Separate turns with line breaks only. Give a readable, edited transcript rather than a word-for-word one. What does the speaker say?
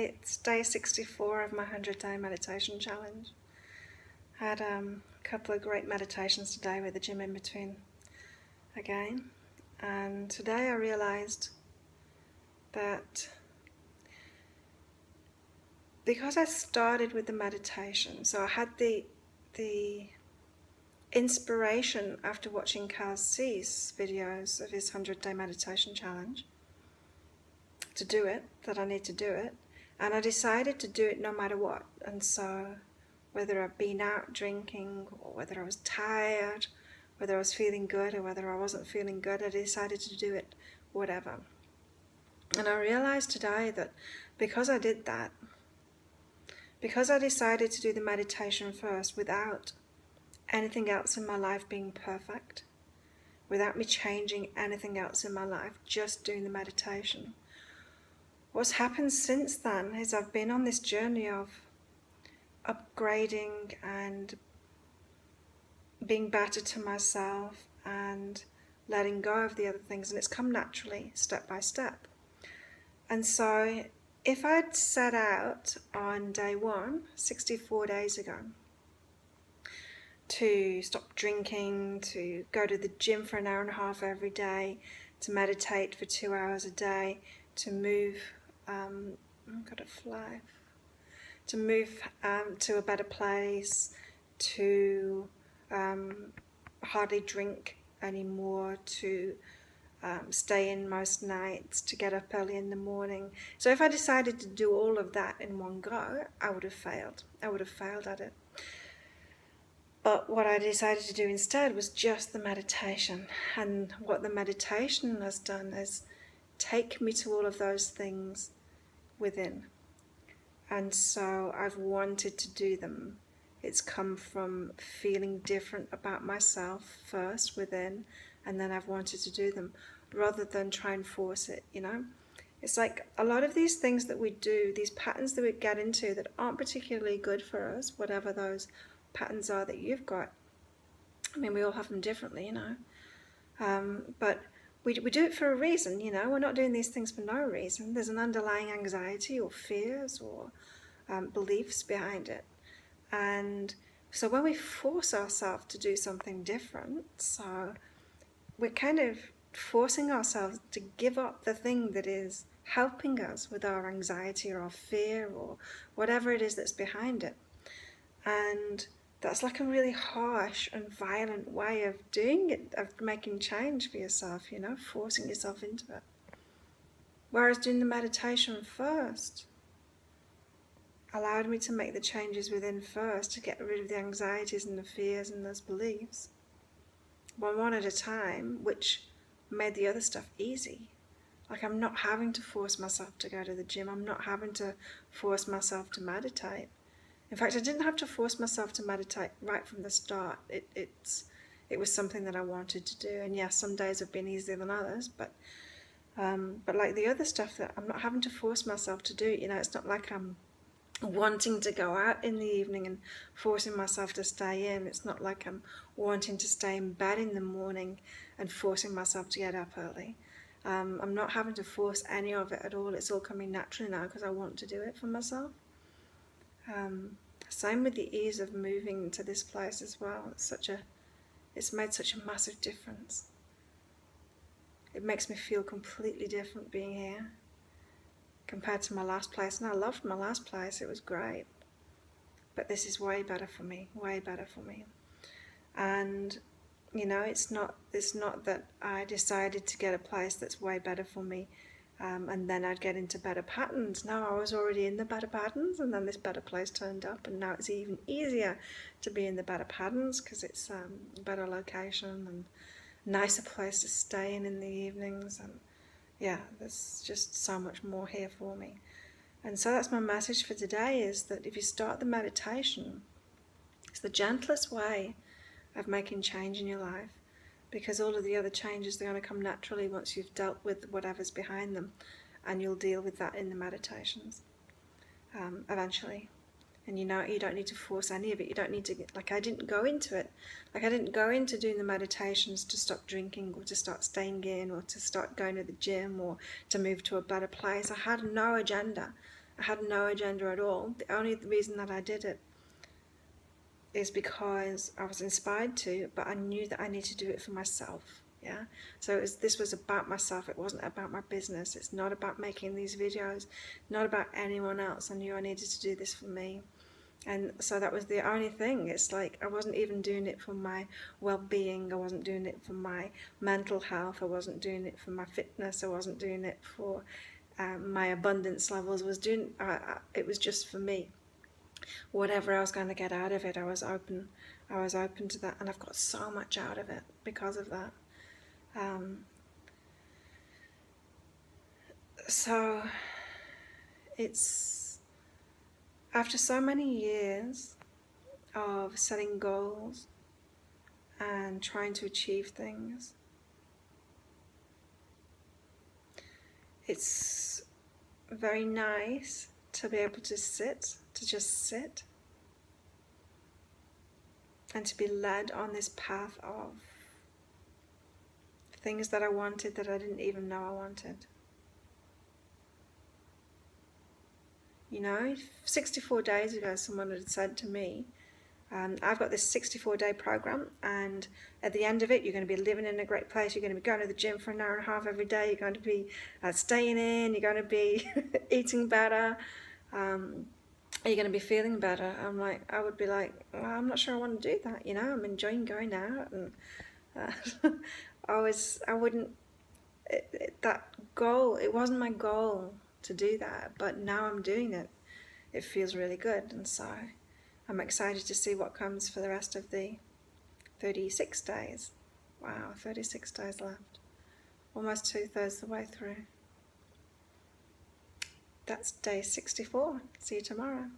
It's day 64 of my 100-day meditation challenge. I had a couple of great meditations today with the gym in between again. And today I realized that because I started with the meditation, so I had the inspiration after watching Carl Cease videos of his 100-day meditation challenge to do it, that I need to do it. And I decided to do it no matter what. And so whether I've been out drinking, or whether I was tired, whether I was feeling good or whether I wasn't feeling good, I decided to do it whatever. And I realized today that because I did that, because I decided to do the meditation first without anything else in my life being perfect, without me changing anything else in my life, just doing the meditation, what's happened since then is I've been on this journey of upgrading and being better to myself and letting go of the other things, and it's come naturally, step by step. And so if I'd set out on day one, 64 days ago, to stop drinking, to go to the gym for an hour and a half every day, to meditate for 2 hours a day, to move I've got to fly. To move to a better place, to hardly drink anymore, to stay in most nights, to get up early in the morning. So if I decided to do all of that in one go, I would have failed. I would have failed at it. But what I decided to do instead was just the meditation. And what the meditation has done is take me to all of those things within. And so I've wanted to do them. It's come from feeling different about myself first within, and then I've wanted to do them rather than try and force it, you know. It's like a lot of these things that we do, these patterns that we get into that aren't particularly good for us, whatever those patterns are that you've got. I mean, we all have them differently, you know. But we do it for a reason, you know. We're not doing these things for no reason. There's an underlying anxiety or fears or beliefs behind it. And so when we force ourselves to do something different, so we're kind of forcing ourselves to give up the thing that is helping us with our anxiety or our fear or whatever it is that's behind it. And that's like a really harsh and violent way of doing it, of making change for yourself, you know, forcing yourself into it. Whereas doing the meditation first allowed me to make the changes within first, to get rid of the anxieties and the fears and those beliefs, one at a time, which made the other stuff easy. Like, I'm not having to force myself to go to the gym. I'm not having to force myself to meditate. In fact, I didn't have to force myself to meditate right from the start. It was something that I wanted to do. And yes, some days have been easier than others, but like the other stuff that I'm not having to force myself to do, you know, it's not like I'm wanting to go out in the evening and forcing myself to stay in. It's not like I'm wanting to stay in bed in the morning and forcing myself to get up early. I'm not having to force any of it at all. It's all coming naturally now because I want to do it for myself. Same with the ease of moving to this place as well. It's made such a massive difference. It makes me feel completely different being here compared to my last place. And I loved my last place, it was great. But this is way better for me, way better for me. And, you know, it's not that I decided to get a place that's way better for me and then I'd get into better patterns. No, I was already in the better patterns, and then this better place turned up, and now it's even easier to be in the better patterns because it's a better location and nicer place to stay in the evenings, and yeah, there's just so much more here for me. And so that's my message for today, is that if you start the meditation, it's the gentlest way of making change in your life, because all of the other changes, they're going to come naturally once you've dealt with whatever's behind them, and you'll deal with that in the meditations eventually. And you know, you don't need to force any of it. You don't need to I didn't go into it. Like, I didn't go into doing the meditations to stop drinking or to start staying in or to start going to the gym or to move to a better place. I had no agenda. I had no agenda at all. The only reason that I did it is because I was inspired to, but I knew that I needed to do it for myself. Yeah, so this was about myself. It wasn't about my business. It's not about making these videos, not about anyone else. I knew I needed to do this for me. And so that was the only thing. It's like I wasn't even doing it for my well-being. I wasn't doing it for my mental health. I wasn't doing it for my fitness. I wasn't doing it for my abundance levels. It was just for me. Whatever I was going to get out of it, I was open to that, and I've got so much out of it because of that. So it's after so many years of setting goals and trying to achieve things, it's very nice to be able to just sit and to be led on this path of things that I wanted that I didn't even know I wanted. You know, 64 days ago someone had said to me, I've got this 64-day program, and at the end of it you're going to be living in a great place, you're going to be going to the gym for an hour and a half every day, you're going to be staying in, you're going to be eating better, you're going to be feeling better. I would be like, well, I'm not sure I want to do that, you know, I'm enjoying going out, and that goal, it wasn't my goal to do that, but now I'm doing it. It feels really good, and so I'm excited to see what comes for the rest of the 36 days. Wow, 36 days left. Almost 2/3 the way through. That's day 64. See you tomorrow.